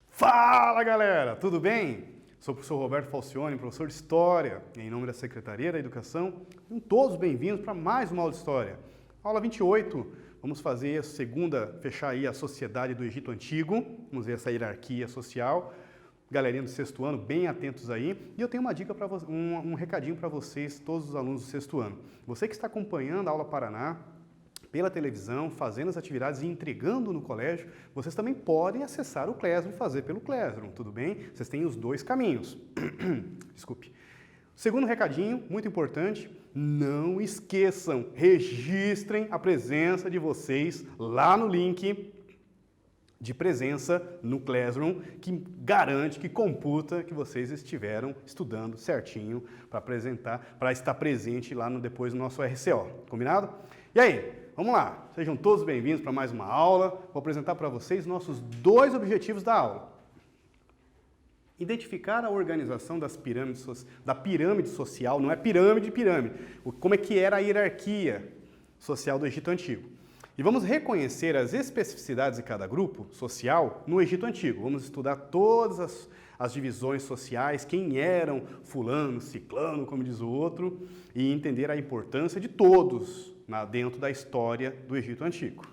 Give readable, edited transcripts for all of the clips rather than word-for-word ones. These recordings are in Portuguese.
Fala galera, tudo bem? Sou o professor Roberto Falcioni, professor de História, e em nome da Secretaria da Educação, sejam todos bem-vindos para mais uma aula de História. Aula 28, vamos fazer a segunda, fechar aí a Sociedade do Egito Antigo, vamos ver essa hierarquia social. Galerinha do sexto ano, bem atentos aí. E eu tenho uma dica para um recadinho para vocês, todos os alunos do sexto ano. Você que está acompanhando a Aula Paraná pela televisão, fazendo as atividades e entregando no colégio, vocês também podem acessar o Classroom e fazer pelo Classroom, tudo bem? Vocês têm os dois caminhos. Desculpe. Segundo recadinho, muito importante, não esqueçam, registrem a presença de vocês lá no link de presença no Classroom, que garante, que computa que vocês estiveram estudando certinho para apresentar, para estar presente lá depois no nosso RCO, combinado? E aí, vamos lá, sejam todos bem-vindos para mais uma aula. Vou apresentar para vocês nossos dois objetivos da aula. Identificar a organização das pirâmides, da pirâmide social, não é pirâmide, como é que era a hierarquia social do Egito Antigo. E vamos reconhecer as especificidades de cada grupo social no Egito Antigo. Vamos estudar todas as divisões sociais, quem eram fulano, ciclano, como diz o outro, e entender a importância de todos dentro da história do Egito Antigo.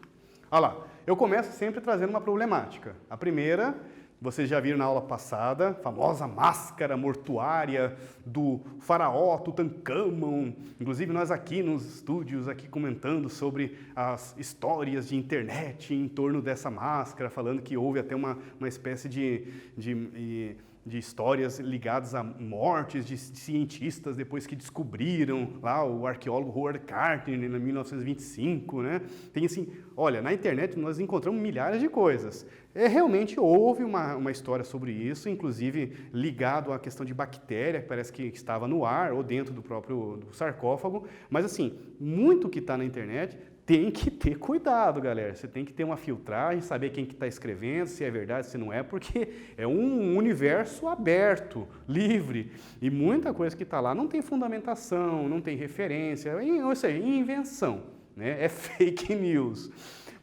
Olha lá, eu começo sempre trazendo uma problemática. A primeira, vocês já viram na aula passada, a famosa máscara mortuária do faraó Tutancâmon. Inclusive nós aqui nos estúdios aqui comentando sobre as histórias de internet em torno dessa máscara, falando que houve até uma espécie de histórias ligadas a mortes de cientistas depois que descobriram lá o arqueólogo Howard Carter em 1925, né? Tem assim, olha, na internet nós encontramos milhares de coisas. Realmente houve uma história sobre isso, inclusive ligado à questão de bactéria, que parece que estava no ar ou dentro do próprio sarcófago, mas assim, muito que está na internet tem que ter cuidado, galera. Você tem que ter uma filtragem, saber quem que está escrevendo, se é verdade, se não é, porque é um universo aberto, livre, e muita coisa que está lá não tem fundamentação, não tem referência, ou seja, invenção, né? É fake news.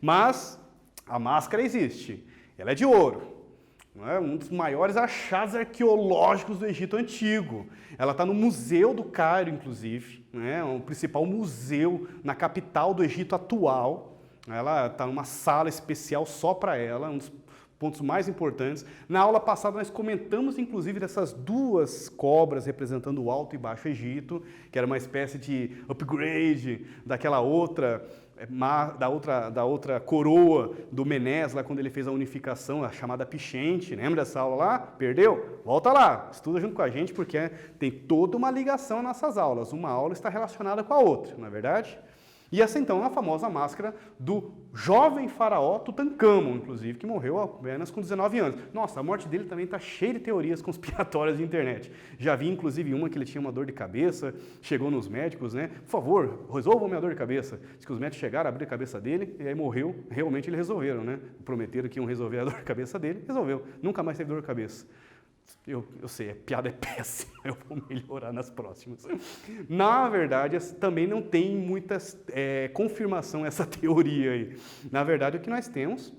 Mas a máscara existe, ela é de ouro. É um dos maiores achados arqueológicos do Egito Antigo. Ela está no Museu do Cairo, inclusive, né? O principal museu na capital do Egito atual. Ela está numa sala especial só para ela, um dos pontos mais importantes. Na aula passada nós comentamos, inclusive, dessas duas cobras representando o Alto e Baixo Egito, que era uma espécie de upgrade daquela outra da outra coroa do Menés, lá quando ele fez a unificação, a chamada Pichente. Lembra dessa aula lá? Perdeu? Volta lá, estuda junto com a gente, porque tem toda uma ligação nessas aulas. Uma aula está relacionada com a outra, não é verdade? E essa então é a famosa máscara do jovem faraó Tutancâmon, inclusive, que morreu apenas com 19 anos. Nossa, a morte dele também está cheia de teorias conspiratórias de internet. Já vi inclusive uma que ele tinha uma dor de cabeça, chegou nos médicos, né? Por favor, resolvam minha dor de cabeça. Diz que os médicos chegaram, abriram a cabeça dele e aí morreu. Realmente eles resolveram, né? Prometeram que iam resolver a dor de cabeça dele, resolveu. Nunca mais teve dor de cabeça. Eu sei, a piada é péssima, eu vou melhorar nas próximas. Na verdade, também não tem muita confirmação essa teoria aí. Na verdade, o que nós temos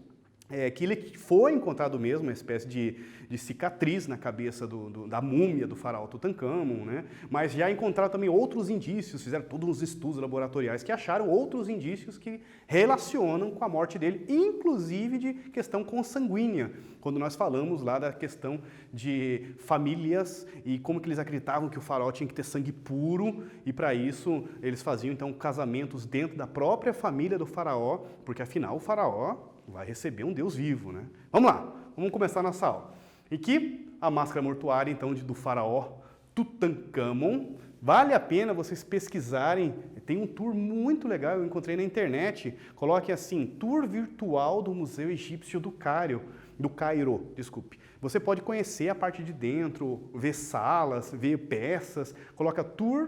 é que ele foi encontrado mesmo, uma espécie de cicatriz na cabeça da múmia do faraó Tutancâmon, né? Mas já encontraram também outros indícios, fizeram todos uns estudos laboratoriais que acharam outros indícios que relacionam com a morte dele, inclusive de questão consanguínea, quando nós falamos lá da questão de famílias e como que eles acreditavam que o faraó tinha que ter sangue puro, e para isso eles faziam então casamentos dentro da própria família do faraó, porque afinal o faraó vai receber um Deus vivo, né? Vamos lá, vamos começar nossa aula. E que a máscara mortuária, então, do faraó Tutancâmon, vale a pena vocês pesquisarem, tem um tour muito legal, eu encontrei na internet, coloque assim, tour virtual do Museu Egípcio do Cairo, desculpe. Você pode conhecer a parte de dentro, ver salas, ver peças, coloca tour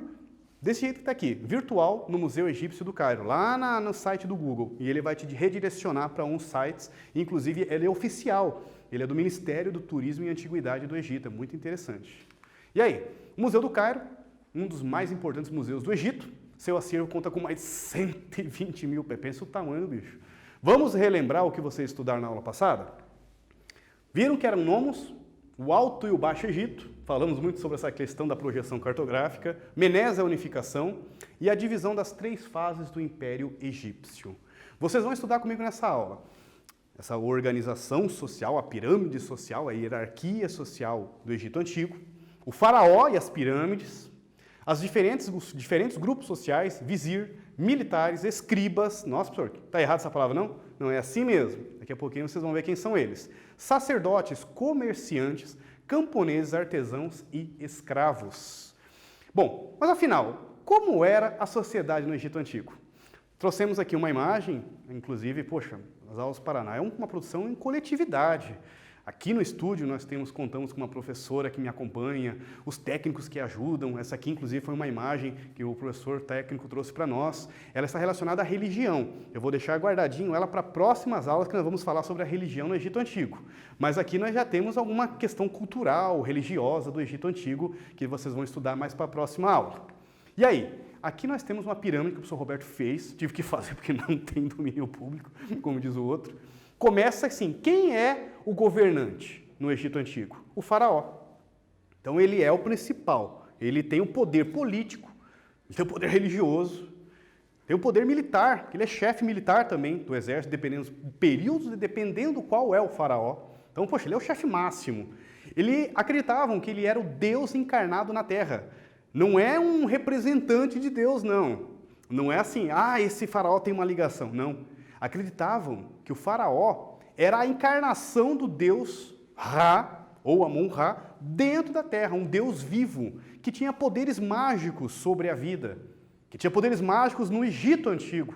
desse jeito que está aqui, virtual no Museu Egípcio do Cairo, lá no site do Google. E ele vai te redirecionar para uns sites, inclusive ele é oficial, ele é do Ministério do Turismo e Antiguidade do Egito, é muito interessante. E aí, o Museu do Cairo um dos mais importantes museus do Egito. Seu acervo conta com mais de 120 mil peças. Pensa o tamanho do bicho. Vamos relembrar o que vocês estudaram na aula passada? Viram que eram nomos? O Alto e o Baixo Egito. Falamos muito sobre essa questão da projeção cartográfica. Menés é a unificação e a divisão das 3 fases do Império Egípcio. Vocês vão estudar comigo nessa aula. Essa organização social, a pirâmide social, a hierarquia social do Egito Antigo, o faraó e as pirâmides, os diferentes grupos sociais, vizir, militares, escribas. Nossa, professor, está errado essa palavra, não? Não é assim mesmo. Daqui a pouquinho vocês vão ver quem são eles. Sacerdotes, comerciantes, camponeses, artesãos e escravos. Bom, mas afinal, como era a sociedade no Egito Antigo? Trouxemos aqui uma imagem, inclusive, poxa, as aulas do Paraná é uma produção em coletividade. Aqui no estúdio nós contamos com uma professora que me acompanha, os técnicos que ajudam. Essa aqui, inclusive, foi uma imagem que o professor técnico trouxe para nós. Ela está relacionada à religião. Eu vou deixar guardadinho ela para próximas aulas que nós vamos falar sobre a religião no Egito Antigo. Mas aqui nós já temos alguma questão cultural, religiosa do Egito Antigo que vocês vão estudar mais para a próxima aula. E aí? Aqui nós temos uma pirâmide que o professor Roberto fez, tive que fazer porque não tem domínio público, como diz o outro. Começa assim, quem é o governante no Egito Antigo? O faraó. Então ele é o principal, ele tem o poder político, ele tem o poder religioso, tem o poder militar, ele é chefe militar também do exército, dependendo dos períodos, dependendo qual é o faraó. Então, poxa, ele é o chefe máximo. Eles acreditavam que ele era o Deus encarnado na Terra. Não é um representante de Deus, não. Não é assim, esse faraó tem uma ligação. Não. Acreditavam que o faraó era a encarnação do Deus Ra, ou Amon-Ra, dentro da terra, um Deus vivo, que tinha poderes mágicos sobre a vida, que tinha poderes mágicos no Egito Antigo,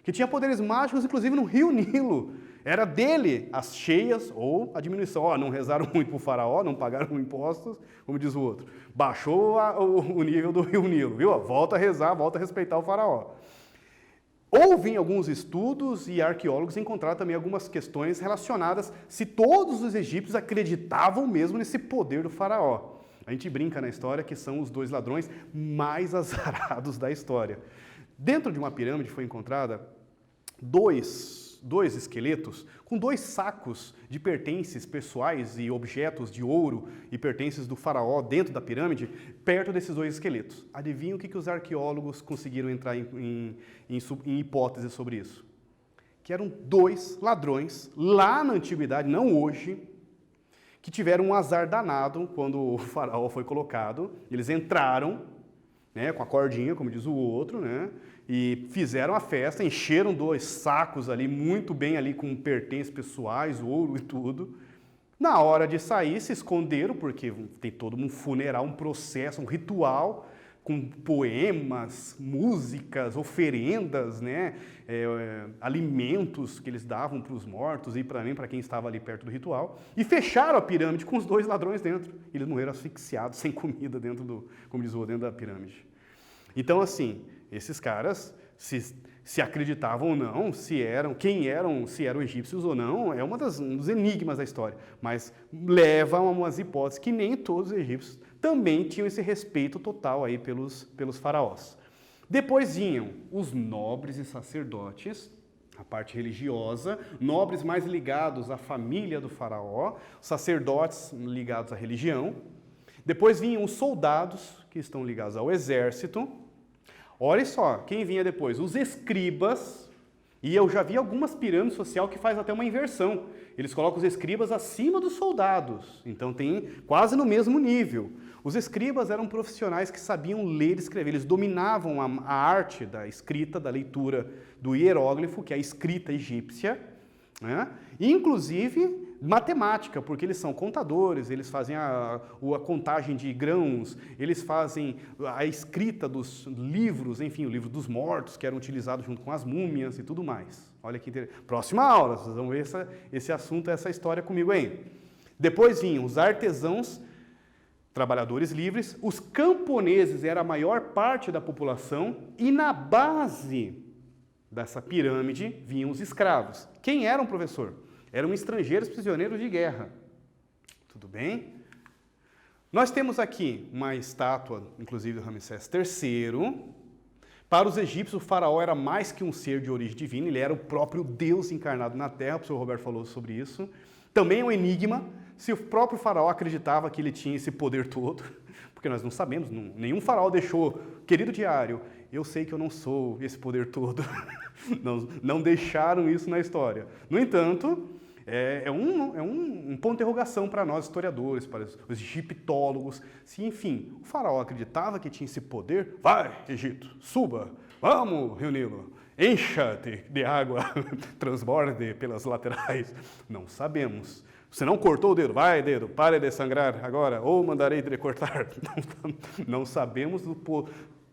que tinha poderes mágicos, inclusive, no Rio Nilo. Era dele as cheias ou a diminuição. Não rezaram muito para o faraó, não pagaram impostos, como diz o outro. Baixou o nível do Rio Nilo, viu? Volta a rezar, volta a respeitar o faraó. Houve em alguns estudos e arqueólogos encontraram também algumas questões relacionadas se todos os egípcios acreditavam mesmo nesse poder do faraó. A gente brinca na história que são os 2 ladrões mais azarados da história. Dentro de uma pirâmide foi encontrada dois esqueletos com 2 sacos de pertences pessoais e objetos de ouro e pertences do faraó dentro da pirâmide, perto desses 2 esqueletos. Adivinha o que os arqueólogos conseguiram entrar em hipótese sobre isso? Que eram 2 ladrões, lá na antiguidade, não hoje, que tiveram um azar danado quando o faraó foi colocado. Eles entraram, né, com a cordinha, como diz o outro, né? E fizeram a festa, encheram 2 sacos ali, muito bem ali com pertences pessoais, ouro e tudo. Na hora de sair, se esconderam, porque tem todo um funeral, um processo, um ritual, com poemas, músicas, oferendas, né? Alimentos que eles davam para os mortos e para quem estava ali perto do ritual. E fecharam a pirâmide com os 2 ladrões dentro. Eles morreram asfixiados, sem comida dentro dentro da pirâmide. Então, assim, esses caras, se acreditavam ou não, se eram egípcios ou não, é um dos enigmas da história. Mas leva a umas hipóteses que nem todos os egípcios também tinham esse respeito total aí pelos faraós. Depois vinham os nobres e sacerdotes, a parte religiosa, nobres mais ligados à família do faraó, sacerdotes ligados à religião. Depois vinham os soldados, que estão ligados ao exército. Olha só, quem vinha depois? Os escribas, e eu já vi algumas pirâmides sociais que faz até uma inversão. Eles colocam os escribas acima dos soldados, então tem quase no mesmo nível. Os escribas eram profissionais que sabiam ler e escrever, eles dominavam a arte da escrita, da leitura do hieróglifo, que é a escrita egípcia, né? E, inclusive, matemática, porque eles são contadores, eles fazem a contagem de grãos, eles fazem a escrita dos livros, enfim, o livro dos mortos, que eram utilizados junto com as múmias e tudo mais. Olha que interessante. Próxima aula, vocês vão ver esse assunto, essa história comigo aí. Depois vinham os artesãos, trabalhadores livres, os camponeses era a maior parte da população e na base dessa pirâmide vinham os escravos. Quem eram, professor? Eram estrangeiros prisioneiros de guerra. Tudo bem? Nós temos aqui uma estátua, inclusive do Ramsés III. Para os egípcios, o faraó era mais que um ser de origem divina, ele era o próprio Deus encarnado na Terra, o professor Roberto falou sobre isso. Também é um enigma se o próprio faraó acreditava que ele tinha esse poder todo, porque nós não sabemos, nenhum faraó deixou, querido diário, eu sei que eu não sou esse poder todo. Não deixaram isso na história. No entanto, é um ponto de interrogação para nós historiadores, para os egiptólogos, se, enfim, o faraó acreditava que tinha esse poder. Vai, Egito, suba, vamos, Rio Nilo, encha-te de água, transborde pelas laterais. Não sabemos. Você não cortou o dedo? Vai, dedo, pare de sangrar agora, ou mandarei de cortar. Não sabemos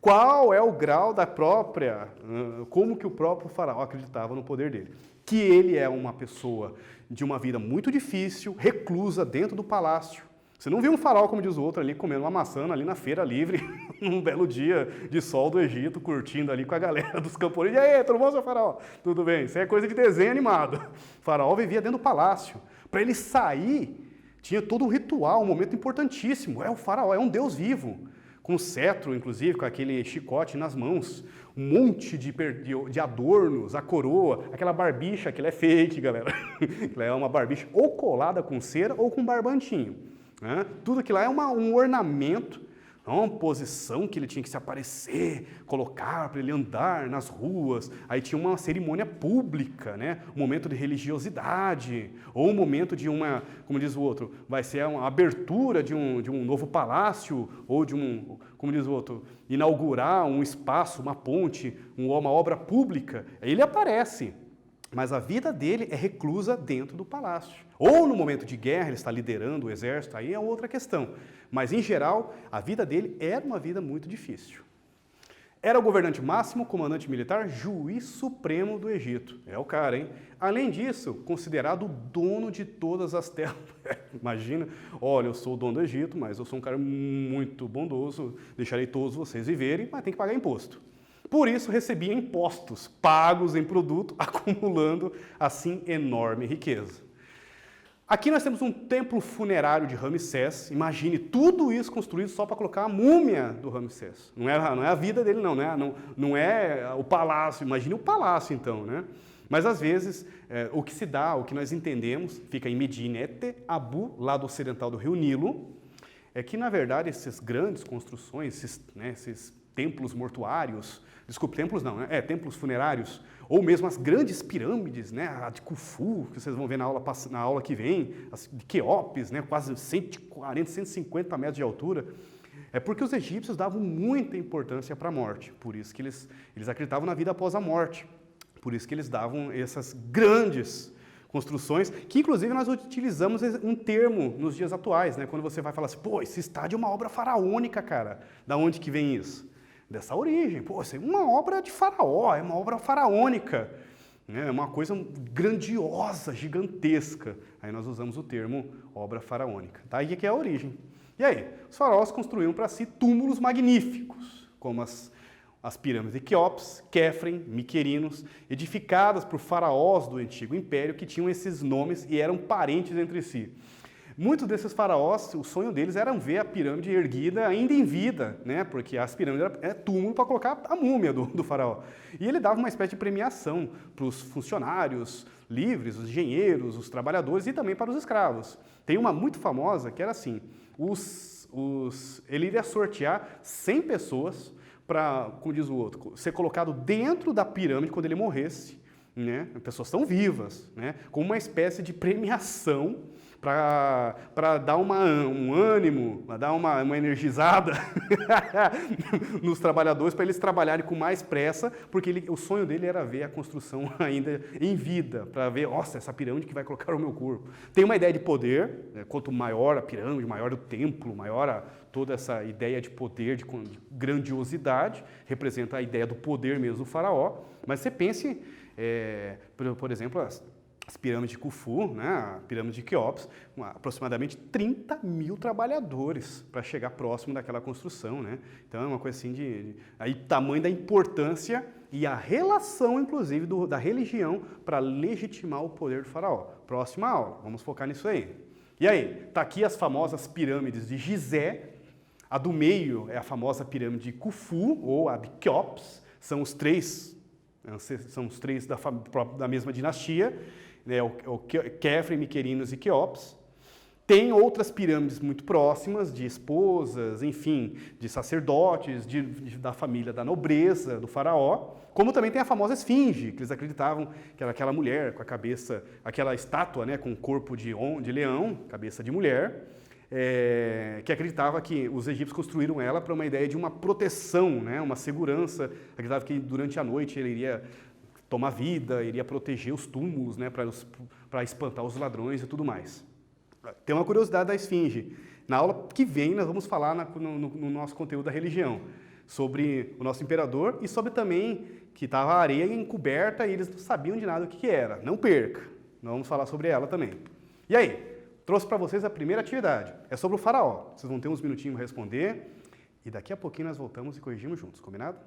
qual é o grau da própria, como que o próprio faraó acreditava no poder dele. Que ele é uma pessoa de uma vida muito difícil, reclusa dentro do palácio. Você não viu um faraó, como diz o outro, ali comendo uma maçã ali na feira livre, num belo dia de sol do Egito, curtindo ali com a galera dos camponeses. E aí, tudo bom, seu faraó? Tudo bem? Isso é coisa de desenho animado. O faraó vivia dentro do palácio. Para ele sair, tinha todo um ritual, um momento importantíssimo. É o faraó, é um deus vivo. Com cetro, inclusive, com aquele chicote nas mãos, um monte de adornos, a coroa, aquela barbicha, aquilo é fake, galera. Aquilo é uma barbicha ou colada com cera ou com barbantinho. Né? Tudo aquilo lá é um ornamento, uma posição que ele tinha que se aparecer, colocar para ele andar nas ruas. Aí tinha uma cerimônia pública, né? Um momento de religiosidade, ou um momento de uma, como diz o outro, vai ser uma abertura de um novo palácio, ou como diz o outro, inaugurar um espaço, uma ponte, uma obra pública. Aí ele aparece, mas a vida dele é reclusa dentro do palácio. Ou no momento de guerra, ele está liderando o exército, aí é outra questão. Mas, em geral, a vida dele era uma vida muito difícil. Era o governante máximo, comandante militar, juiz supremo do Egito. É o cara, hein? Além disso, considerado o dono de todas as terras. Imagina, olha, eu sou o dono do Egito, mas eu sou um cara muito bondoso, deixarei todos vocês viverem, mas tem que pagar imposto. Por isso, recebia impostos pagos em produto, acumulando, assim, enorme riqueza. Aqui nós temos um templo funerário de Ramsés. Imagine tudo isso construído só para colocar a múmia do Ramsés. Não é a vida dele, não é o palácio. Imagine o palácio, então, né? Mas, às vezes, o que se dá, o que nós entendemos, fica em Medinete Abu, lado ocidental do rio Nilo, é que, na verdade, essas grandes construções, esses templos mortuários, desculpe, templos não, né? Templos funerários, ou mesmo as grandes pirâmides, né? A de Khufu, que vocês vão ver na aula que vem, as de Quéops, né? Quase 140, 150 metros de altura, é porque os egípcios davam muita importância para a morte, por isso que eles acreditavam na vida após a morte, por isso que eles davam essas grandes construções, que inclusive nós utilizamos um termo nos dias atuais, né? Quando você vai falar assim, pô, esse estádio é uma obra faraônica, cara, da onde que vem isso? Dessa origem, pô, isso é uma obra de faraó, é uma obra faraônica, né? É uma coisa grandiosa, gigantesca. Aí nós usamos o termo obra faraônica. Tá? E que é a origem. E aí, os faraós construíam para si túmulos magníficos, como as pirâmides de Quéops, Quéfren, Miquerinos, edificadas por faraós do Antigo Império que tinham esses nomes e eram parentes entre si. Muitos desses faraós, o sonho deles era ver a pirâmide erguida ainda em vida, né? Porque as pirâmides eram túmulo para colocar a múmia do faraó. E ele dava uma espécie de premiação para os funcionários livres, os engenheiros, os trabalhadores e também para os escravos. Tem uma muito famosa que era assim, ele iria sortear 100 pessoas para, como diz o outro, ser colocado dentro da pirâmide quando ele morresse, né? Pessoas tão vivas, né? Com uma espécie de premiação para dar um ânimo, para dar uma energizada nos trabalhadores, para eles trabalharem com mais pressa, porque o sonho dele era ver a construção ainda em vida, para ver, nossa, essa pirâmide que vai colocar o meu corpo. Tem uma ideia de poder, né? Quanto maior a pirâmide, maior o templo, maior toda essa ideia de poder, de grandiosidade, representa a ideia do poder mesmo do faraó. Mas você pense, por exemplo, as pirâmides de Khufu, né, a pirâmide de Quéops, aproximadamente 30 mil trabalhadores para chegar próximo daquela construção, né? Então é uma coisa assim aí tamanho da importância e a relação, inclusive, da religião para legitimar o poder do faraó. Próxima aula, vamos focar nisso aí. E aí, tá aqui as famosas pirâmides de Gizé. A do meio é a famosa pirâmide de Khufu, ou a de Quéops. São os três da mesma dinastia, né, o Khefre, Miquerinos e Quéops. Tem outras pirâmides muito próximas, de esposas, enfim, de sacerdotes, da família da nobreza, do faraó, como também tem a famosa esfinge, que eles acreditavam que era aquela mulher com a cabeça, aquela estátua, né, com o corpo de leão, cabeça de mulher, que acreditava que os egípcios construíram ela para uma ideia de uma proteção, né, uma segurança, acreditava que durante a noite ele iria tomar vida, iria proteger os túmulos, né, para espantar os ladrões e tudo mais. Tem uma curiosidade da esfinge. Na aula que vem, nós vamos falar no nosso conteúdo da religião sobre o nosso imperador e sobre também que estava a areia encoberta e eles não sabiam de nada o que era. Não perca, nós vamos falar sobre ela também. E aí, trouxe para vocês a primeira atividade. É sobre o faraó. Vocês vão ter uns minutinhos para responder e daqui a pouquinho nós voltamos e corrigimos juntos, combinado?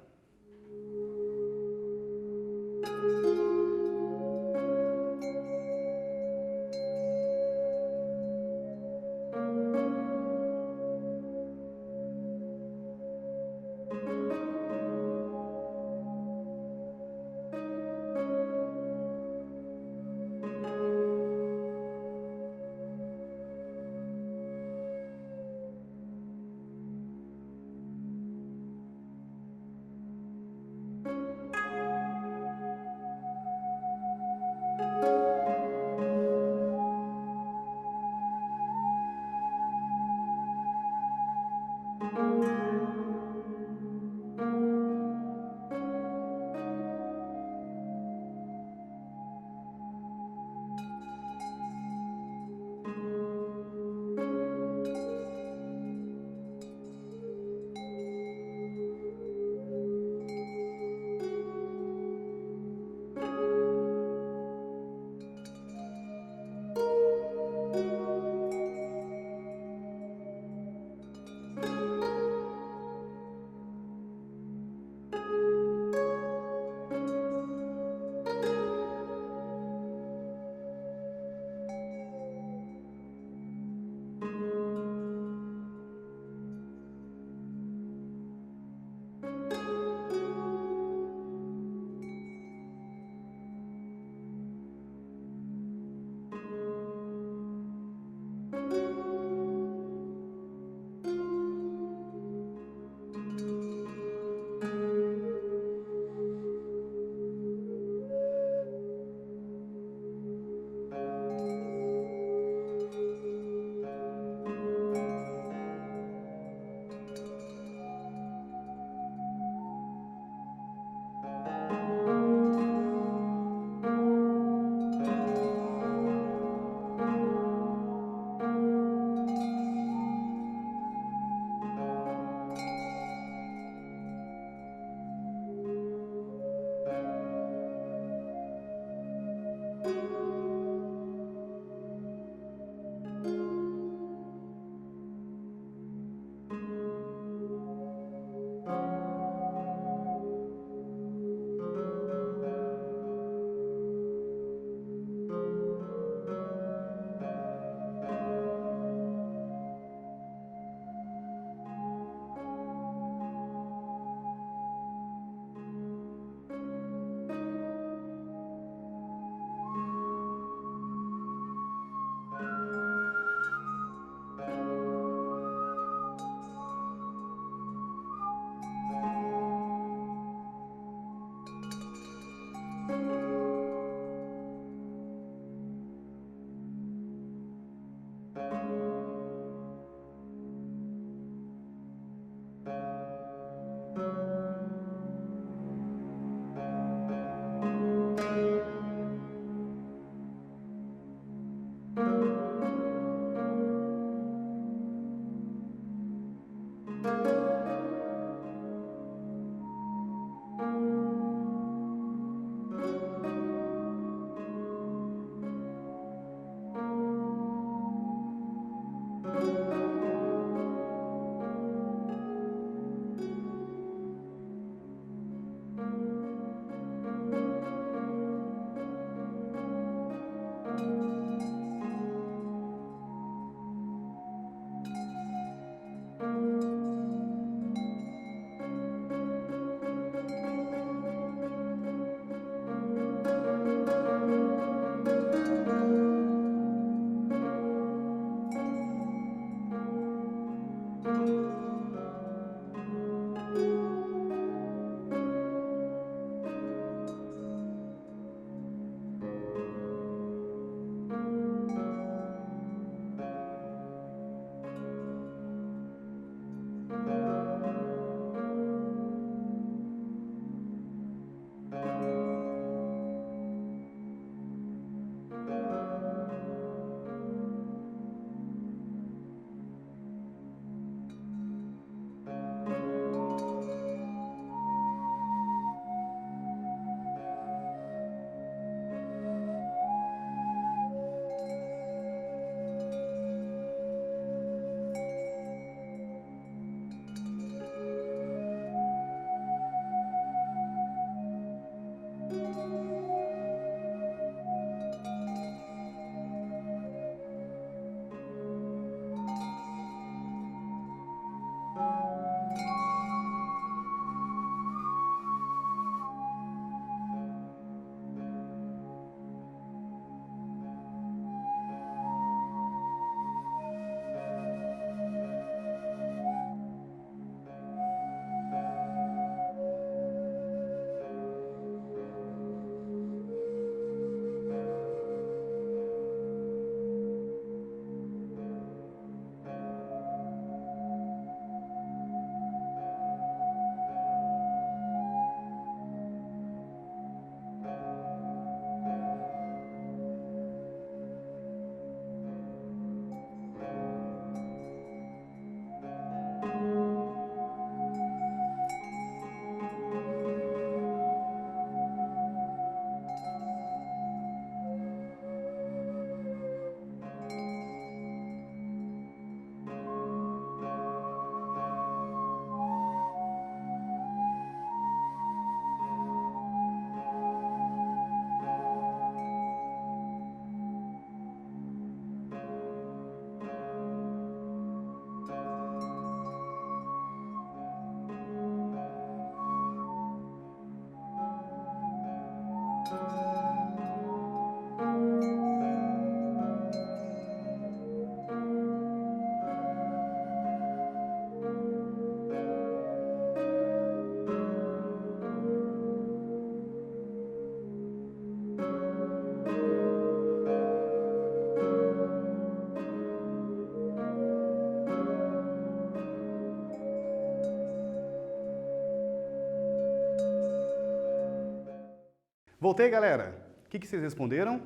Voltei, galera. O que vocês responderam?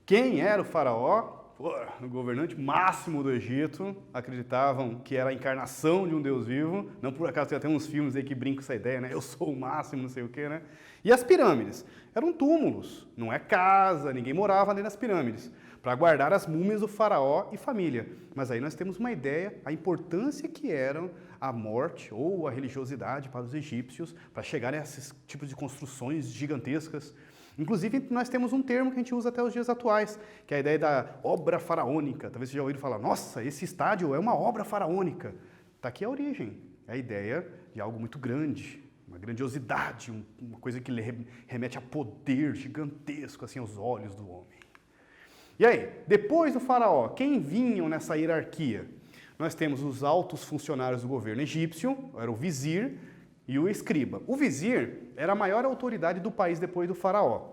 Quem era o faraó? Pô, o governante máximo do Egito. Acreditavam que era a encarnação de um Deus vivo. Não por acaso tem até uns filmes aí que brincam com essa ideia, né? Eu sou o máximo, não sei o quê, né? E as pirâmides? Eram túmulos. Não é casa, ninguém morava ali nas pirâmides. Para guardar as múmias do faraó e família. Mas aí nós temos uma ideia, a importância que eram a morte ou a religiosidade para os egípcios, para chegar a esses tipos de construções gigantescas. Inclusive, nós temos um termo que a gente usa até os dias atuais, que é a ideia da obra faraônica. Talvez vocês já ouviram falar, nossa, esse estádio é uma obra faraônica. Está aqui a origem, é a ideia de algo muito grande, uma grandiosidade, uma coisa que remete a poder gigantesco assim, aos olhos do homem. E aí, depois do faraó, quem vinham nessa hierarquia? Nós temos os altos funcionários do governo egípcio, era o vizir e o escriba. O vizir era a maior autoridade do país depois do faraó.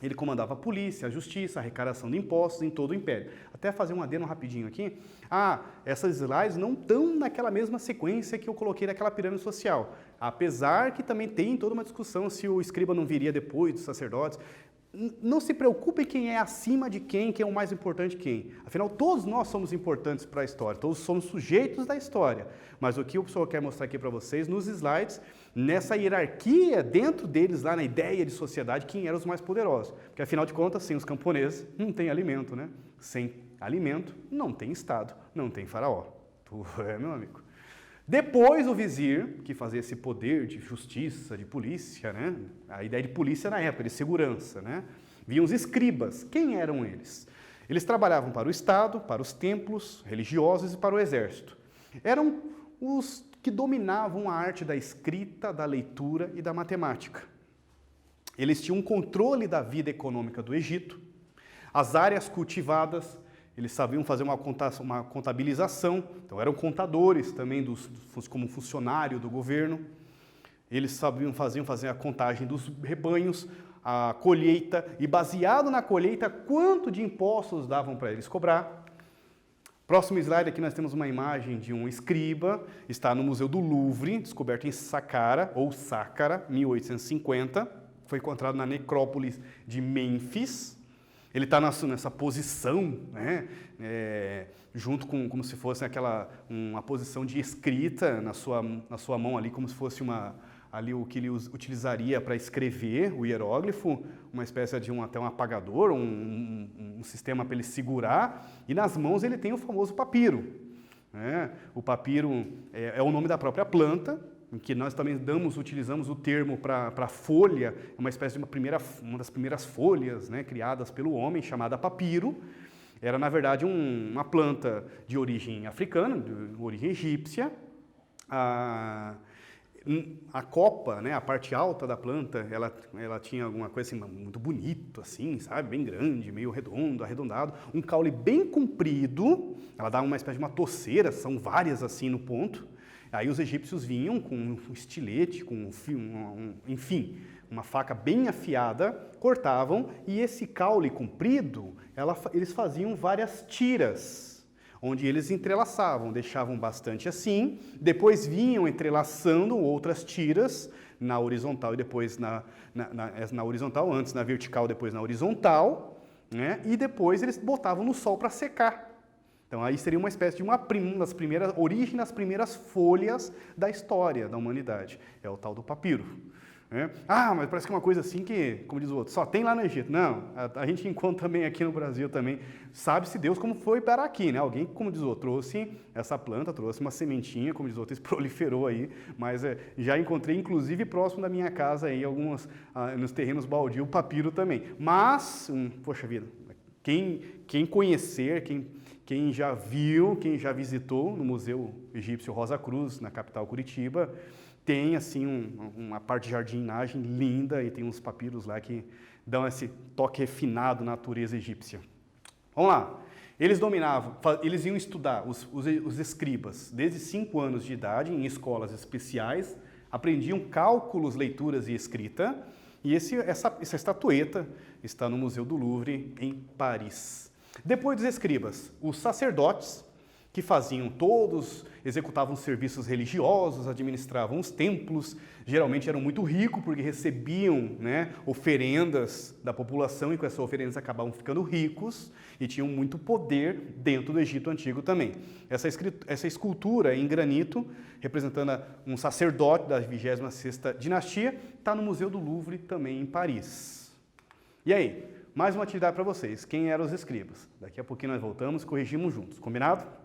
Ele comandava a polícia, a justiça, a arrecadação de impostos em todo o império. Até fazer um adendo rapidinho aqui. Essas slides não estão naquela mesma sequência que eu coloquei naquela pirâmide social. Apesar que também tem toda uma discussão se o escriba não viria depois dos sacerdotes. Não se preocupe quem é acima de quem é o mais importante quem. Afinal, todos nós somos importantes para a história, todos somos sujeitos da história. Mas o que o professor quer mostrar aqui para vocês, nos slides, nessa hierarquia, dentro deles, lá na ideia de sociedade, quem eram os mais poderosos. Porque, afinal de contas, sem os camponeses, não tem alimento, né? Sem alimento, não tem Estado, não tem faraó. Meu amigo. Depois o vizir, que fazia esse poder de justiça, de polícia, né? A ideia de polícia na época, de segurança, né? Vinham os escribas. Quem eram eles? Eles trabalhavam para o Estado, para os templos religiosos e para o exército. Eram os que dominavam a arte da escrita, da leitura e da matemática. Eles tinham um controle da vida econômica do Egito, as áreas cultivadas. Eles sabiam fazer uma contabilização, então eram contadores também como funcionário do governo. Eles faziam fazer a contagem dos rebanhos, a colheita, e baseado na colheita, quanto de impostos davam para eles cobrar. Próximo slide, aqui nós temos uma imagem de um escriba, está no Museu do Louvre, descoberto em Saqqara, ou Sácara, 1850, foi encontrado na necrópole de Mênfis. Ele está nessa posição, né, junto com, como se fosse uma posição de escrita na sua mão ali, como se fosse ali o que ele utilizaria para escrever o hieróglifo, uma espécie de até um apagador, um sistema para ele segurar, e nas mãos ele tem o famoso papiro. Né? O papiro é o nome da própria planta, em que nós também utilizamos o termo para folha, uma espécie de uma das primeiras folhas, né, criadas pelo homem, chamada papiro. Era, na verdade, uma planta de origem africana, de origem egípcia. A copa, né, a parte alta da planta, ela tinha alguma coisa assim, muito bonito, assim, sabe? Bem grande, meio redondo, arredondado. Um caule bem comprido, ela dá uma espécie de uma toceira, são várias assim no ponto. Aí os egípcios vinham com um estilete, com enfim, uma faca bem afiada, cortavam, e esse caule comprido, eles faziam várias tiras, onde eles entrelaçavam, deixavam bastante assim, depois vinham entrelaçando outras tiras, na horizontal e depois na horizontal, antes na vertical, depois na horizontal, né? E depois eles botavam no sol para secar. Então, aí seria uma espécie de origem das primeiras folhas da história da humanidade. É o tal do papiro. Né? Mas parece que é uma coisa assim que, como diz o outro, só tem lá no Egito. Não, a gente encontra também aqui no Brasil também. Sabe-se Deus como foi para aqui, né? Alguém, como diz o outro, trouxe essa planta, trouxe uma sementinha, como diz o outro, isso proliferou aí. Mas já encontrei, inclusive, próximo da minha casa, aí, nos terrenos baldios, papiro também. Mas, poxa vida, quem conhecer, quem já viu, quem já visitou no Museu Egípcio Rosa Cruz, na capital Curitiba, tem assim uma parte de jardinagem linda e tem uns papiros lá que dão esse toque refinado na natureza egípcia. Vamos lá. Eles dominavam, eles iam estudar, os escribas, desde 5 anos de idade, em escolas especiais, aprendiam cálculos, leituras e escrita, e essa estatueta está no Museu do Louvre, em Paris. Depois dos escribas, os sacerdotes, que faziam todos, executavam serviços religiosos, administravam os templos, geralmente eram muito ricos porque recebiam, né, oferendas da população e com essas oferendas acabavam ficando ricos e tinham muito poder dentro do Egito Antigo também. Essa escultura em granito, representando um sacerdote da 26ª dinastia, está no Museu do Louvre também em Paris. E aí, mais uma atividade para vocês. Quem eram os escribas? Daqui a pouquinho nós voltamos e corrigimos juntos. Combinado?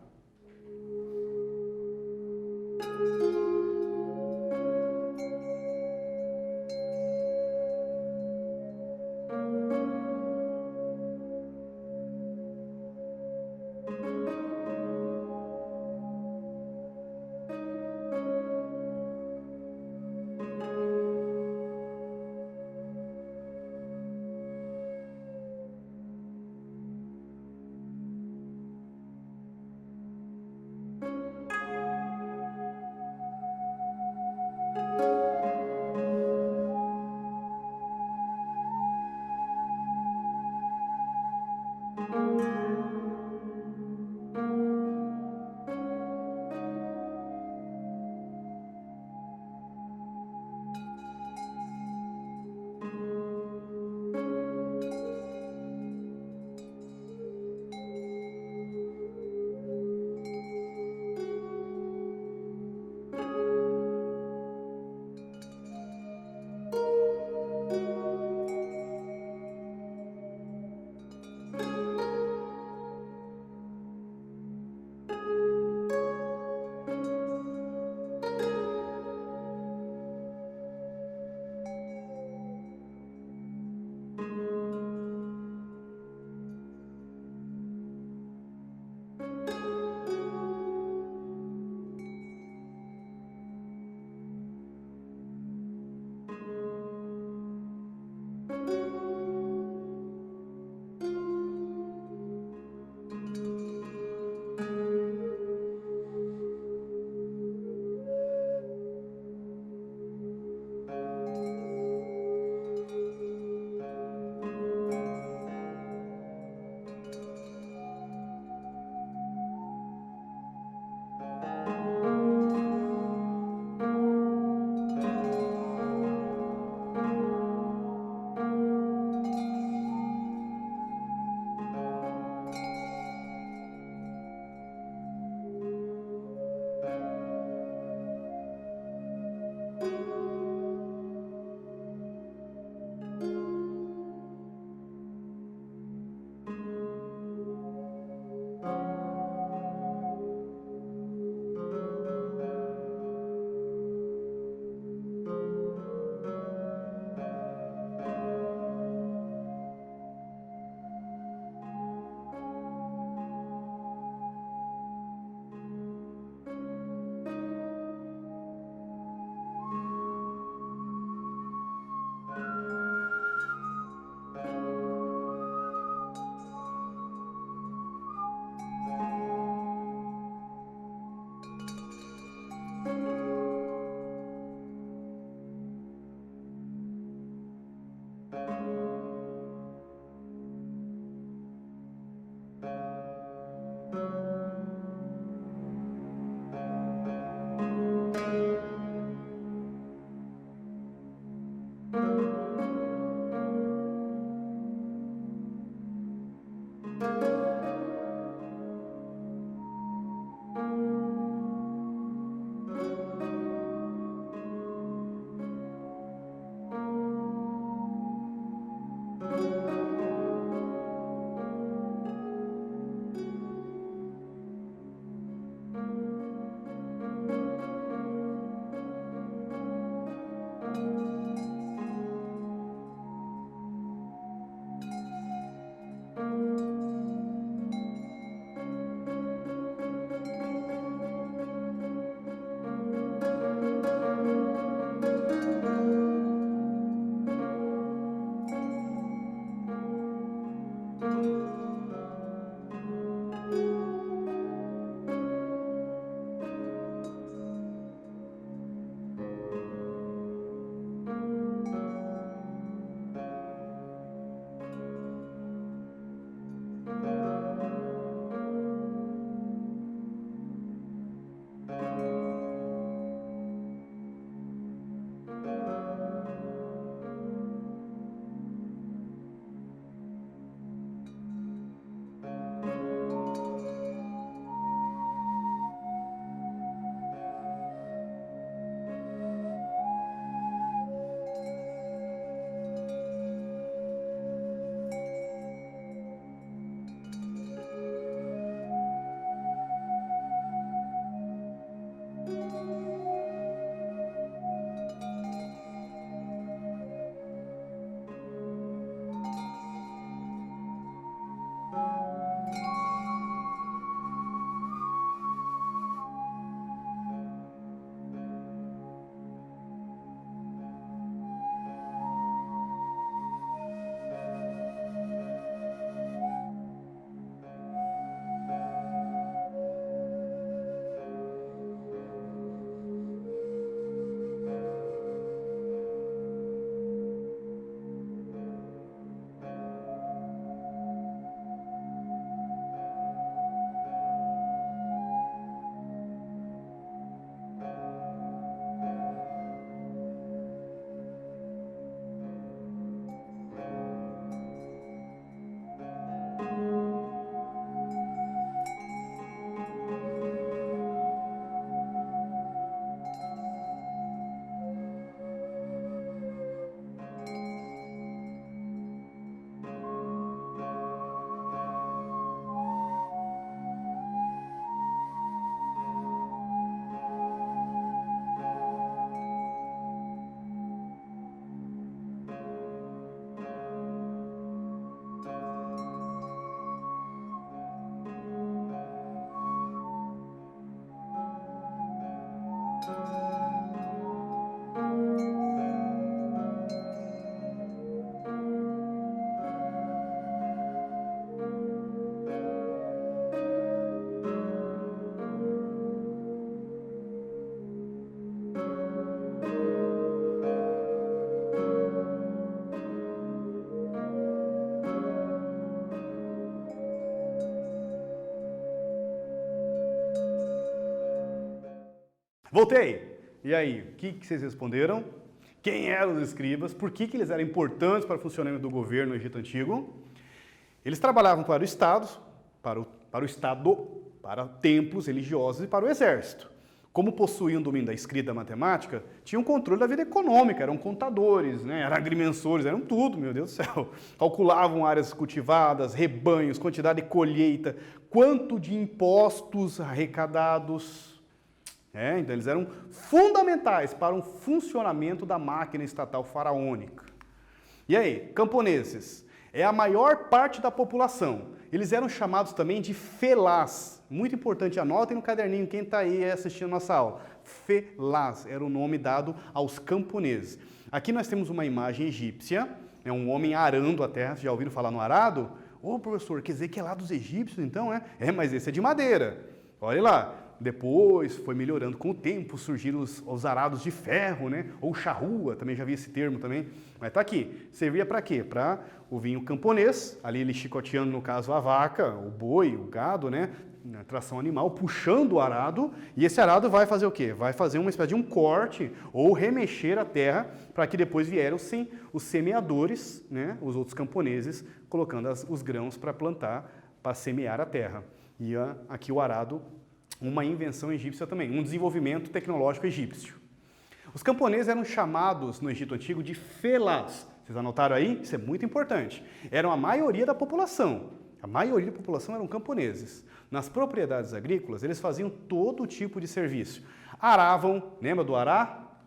Voltei! E aí, o que vocês responderam? Quem eram os escribas? Por que eles eram importantes para o funcionamento do governo no Egito Antigo? Eles trabalhavam para o Estado, para templos religiosos e para o exército. Como possuíam domínio da escrita e da matemática, tinham controle da vida econômica, eram contadores, né? Eram agrimensores, eram tudo, meu Deus do céu. Calculavam áreas cultivadas, rebanhos, quantidade de colheita, quanto de impostos arrecadados. Então eles eram fundamentais para o funcionamento da máquina estatal faraônica. E aí, camponeses? É a maior parte da população. Eles eram chamados também de felás. Muito importante, anotem no caderninho quem está aí assistindo a nossa aula. Felás era o nome dado aos camponeses. Aqui nós temos uma imagem egípcia, um homem arando a terra. Vocês já ouviram falar no arado? Ô, professor, quer dizer que é lá dos egípcios então, é? Mas esse é de madeira. Olha lá. Depois foi melhorando com o tempo, surgiram os arados de ferro, né? Ou charrua, também já vi esse termo também. Mas tá aqui. Servia para quê? Para o vinho camponês, ali ele chicoteando, no caso, a vaca, o boi, o gado, né? Na tração animal, puxando o arado, e esse arado vai fazer o quê? Vai fazer uma espécie de um corte ou remexer a terra para que depois vieram sim os semeadores, né? Os outros camponeses, colocando os grãos para plantar, para semear a terra. E aqui o arado, uma invenção egípcia também, um desenvolvimento tecnológico egípcio. Os camponeses eram chamados no Egito Antigo de felás. Vocês anotaram aí? Isso é muito importante. Eram a maioria da população. A maioria da população eram camponeses. Nas propriedades agrícolas, eles faziam todo tipo de serviço. Aravam, lembra do arar?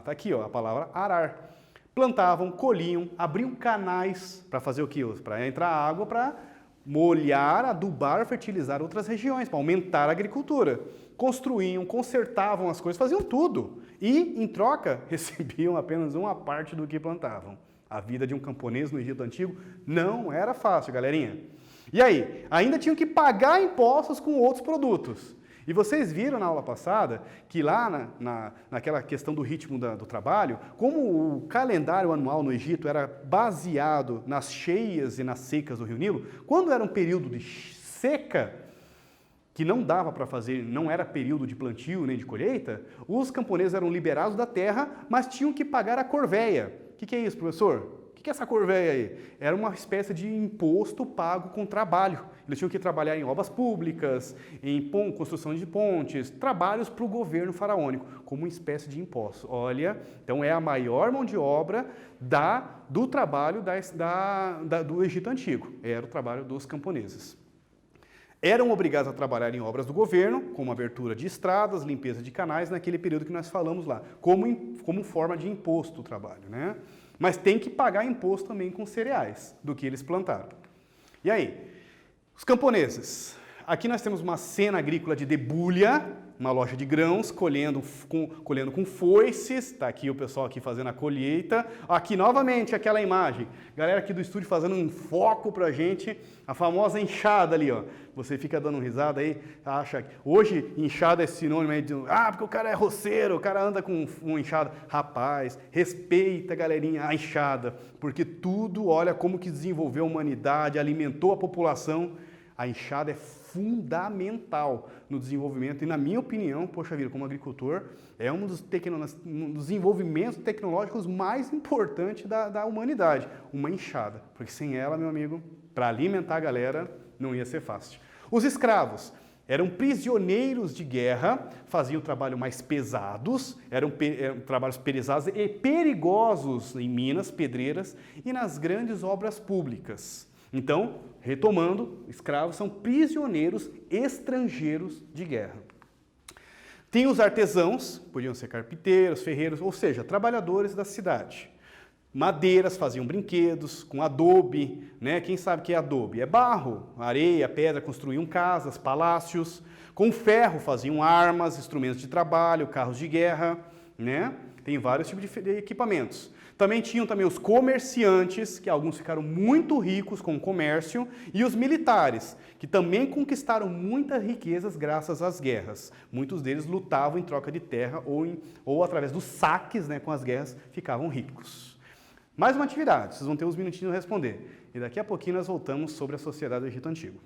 Tá aqui a palavra arar. Plantavam, colhiam, abriam canais para fazer o quê? Para entrar água, para molhar, adubar, fertilizar outras regiões, para aumentar a agricultura. Construíam, consertavam as coisas, faziam tudo. E, em troca, recebiam apenas uma parte do que plantavam. A vida de um camponês no Egito Antigo não era fácil, galerinha. E aí, ainda tinham que pagar impostos com outros produtos. E vocês viram na aula passada que lá naquela questão do ritmo do trabalho, como o calendário anual no Egito era baseado nas cheias e nas secas do Rio Nilo, quando era um período de seca, que não dava para fazer, não era período de plantio nem de colheita, os camponeses eram liberados da terra, mas tinham que pagar a corvéia. O que é isso, professor? O que é essa corvéia aí? Era uma espécie de imposto pago com trabalho. Eles tinham que trabalhar em obras públicas, em construção de pontes, trabalhos para o governo faraônico, como uma espécie de imposto. Olha, então é a maior mão de obra do trabalho do Egito Antigo. Era o trabalho dos camponeses. Eram obrigados a trabalhar em obras do governo, como abertura de estradas, limpeza de canais, naquele período que nós falamos lá, como forma de imposto o trabalho, né? Mas tem que pagar imposto também com cereais do que eles plantaram. E aí, os camponeses. Aqui nós temos uma cena agrícola de debulha, uma loja de grãos, colhendo com foices. Está aqui o pessoal aqui fazendo a colheita. Aqui novamente aquela imagem. Galera aqui do estúdio fazendo um foco pra gente. A famosa enxada ali, ó. Você fica dando risada aí, acha que hoje enxada é sinônimo aí de porque o cara é roceiro, o cara anda com uma enxada. Rapaz, respeita, galerinha, a enxada, porque tudo, olha como que desenvolveu a humanidade, alimentou a população. A enxada é fundamental no desenvolvimento e, na minha opinião, poxa vida, como agricultor, é um dos desenvolvimentos tecnológicos mais importantes da humanidade. Uma enxada, porque sem ela, meu amigo, para alimentar a galera não ia ser fácil. Os escravos eram prisioneiros de guerra, faziam trabalho mais pesados, eram trabalhos pesados e perigosos em minas, pedreiras e nas grandes obras públicas. Então, retomando, escravos são prisioneiros estrangeiros de guerra. Tem os artesãos, podiam ser carpinteiros, ferreiros, ou seja, trabalhadores da cidade. Madeiras, faziam brinquedos, com adobe, né? Quem sabe o que é adobe? É barro, areia, pedra, construíam casas, palácios. Com ferro faziam armas, instrumentos de trabalho, carros de guerra, né? Tem vários tipos de equipamentos. Também tinham os comerciantes, que alguns ficaram muito ricos com o comércio, e os militares, que também conquistaram muitas riquezas graças às guerras. Muitos deles lutavam em troca de terra ou através dos saques, né, com as guerras, ficavam ricos. Mais uma atividade, vocês vão ter uns minutinhos para responder. E daqui a pouquinho nós voltamos sobre a sociedade do Egito Antigo.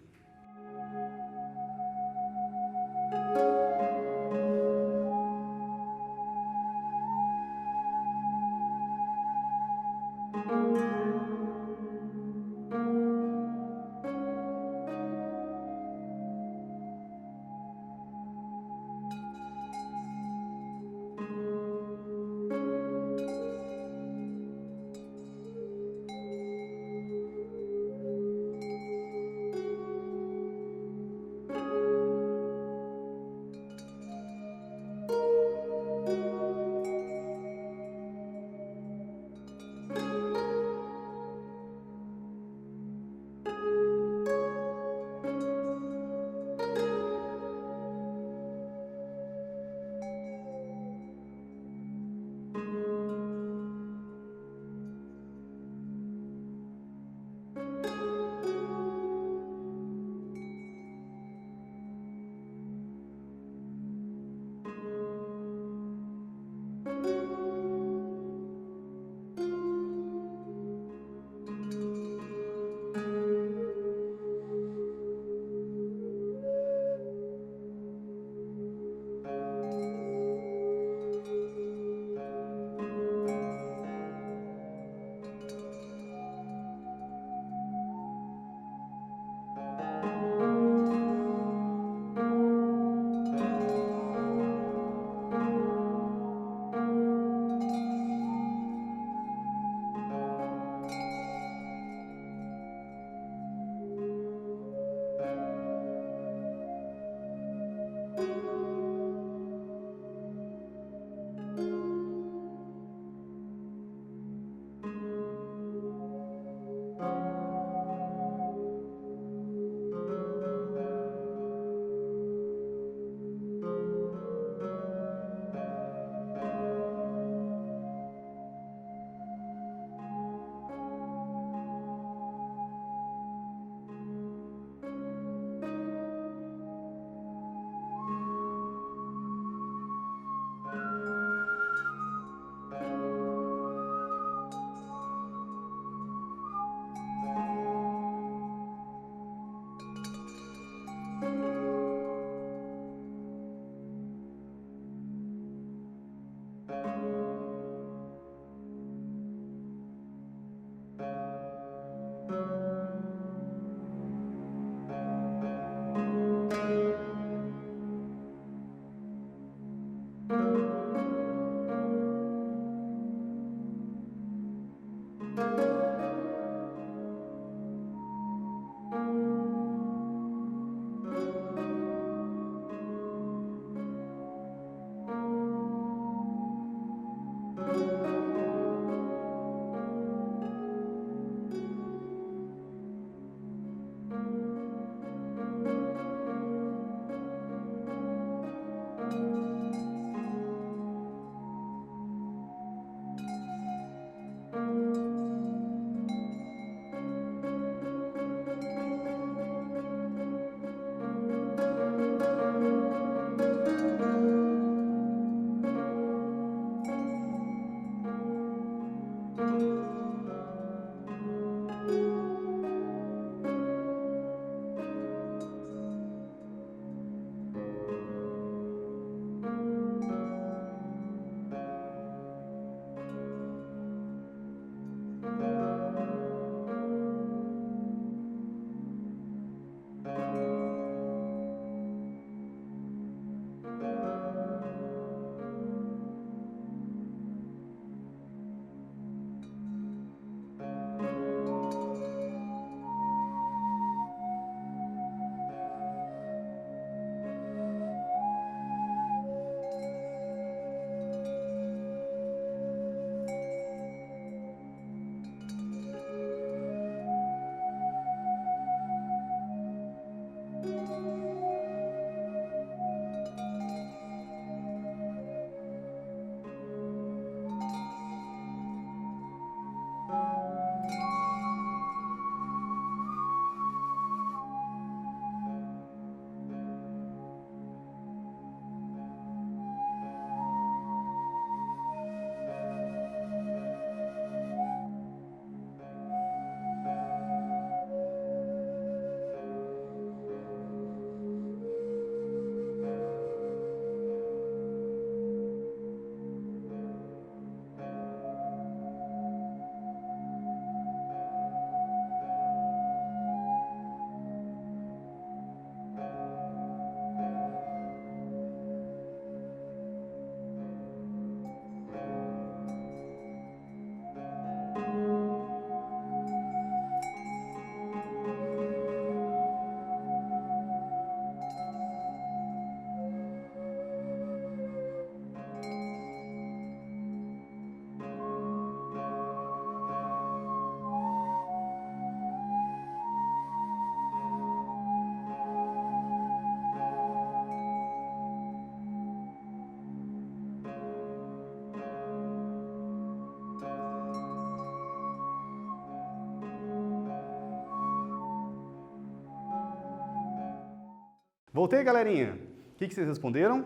Voltei, galerinha. O que vocês responderam?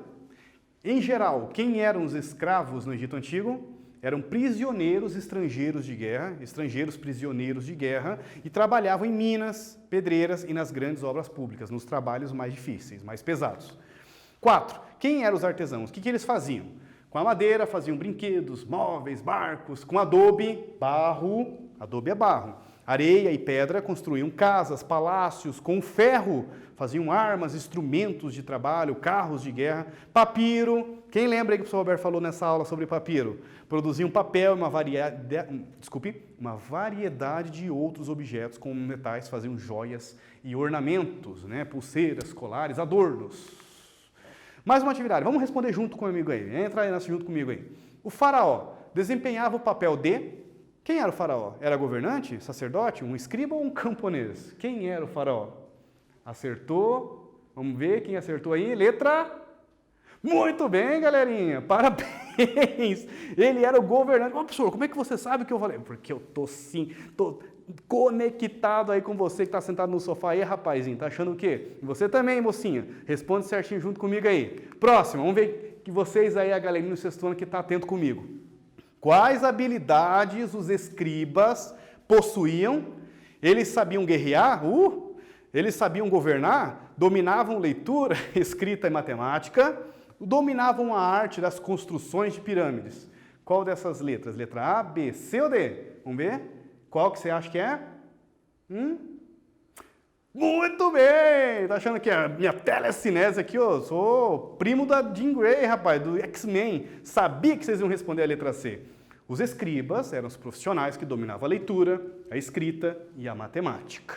Em geral, quem eram os escravos no Egito Antigo? Eram prisioneiros estrangeiros de guerra, estrangeiros prisioneiros de guerra, e trabalhavam em minas, pedreiras e nas grandes obras públicas, nos trabalhos mais difíceis, mais pesados. 4. Quem eram os artesãos? O que eles faziam? Com a madeira faziam brinquedos, móveis, barcos, com adobe, barro, adobe é barro, areia e pedra construíam casas, palácios, com ferro faziam armas, instrumentos de trabalho, carros de guerra, papiro. Quem lembra aí que o professor Roberto falou nessa aula sobre papiro? Produziam papel e uma variedade de outros objetos como metais, faziam joias e ornamentos, né? Pulseiras, colares, adornos. Mais uma atividade, vamos responder junto comigo aí, entra aí junto comigo aí. O faraó desempenhava o papel de... Quem era o faraó? Era governante, sacerdote, um escriba ou um camponês? Quem era o faraó? Acertou? Vamos ver quem acertou aí. Letra... Muito bem, galerinha, parabéns! Ele era o governante. Ô, professor, como é que você sabe o que eu falei? Porque eu tô conectado aí com você que está sentado no sofá aí, rapazinho. Tá achando o quê? E você também, mocinha. Responde certinho junto comigo aí. Próximo, vamos ver que vocês aí, a galerinha no sexto ano que está atento comigo. Quais habilidades os escribas possuíam? Eles sabiam guerrear? Eles sabiam governar? Dominavam leitura, escrita e matemática? Dominavam a arte das construções de pirâmides? Qual dessas letras? Letra A, B, C ou D? Vamos ver? Qual que você acha que é? Muito bem! Tá achando que a minha telecinese aqui, ó, sou primo da Jean Grey, rapaz, do X-Men. Sabia que vocês iam responder a letra C. Os escribas eram os profissionais que dominavam a leitura, a escrita e a matemática.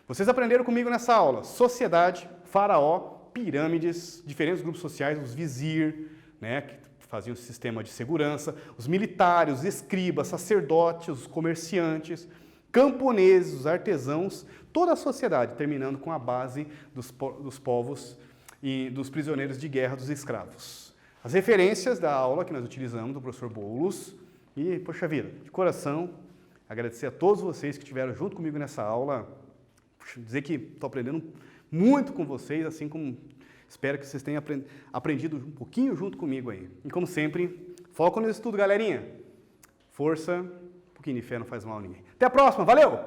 Vocês aprenderam comigo nessa aula sociedade, faraó, pirâmides, diferentes grupos sociais, os vizir, né, que faziam o sistema de segurança, os militares, os escribas, sacerdotes, os comerciantes, camponeses, os artesãos, toda a sociedade, terminando com a base dos povos e dos prisioneiros de guerra, dos escravos. As referências da aula que nós utilizamos do professor Boulos, e, poxa vida, de coração, agradecer a todos vocês que estiveram junto comigo nessa aula, dizer que estou aprendendo muito com vocês, assim como espero que vocês tenham aprendido um pouquinho junto comigo aí. E como sempre, foco no estudo, galerinha. Força, um pouquinho de fé não faz mal a ninguém. Até a próxima, valeu!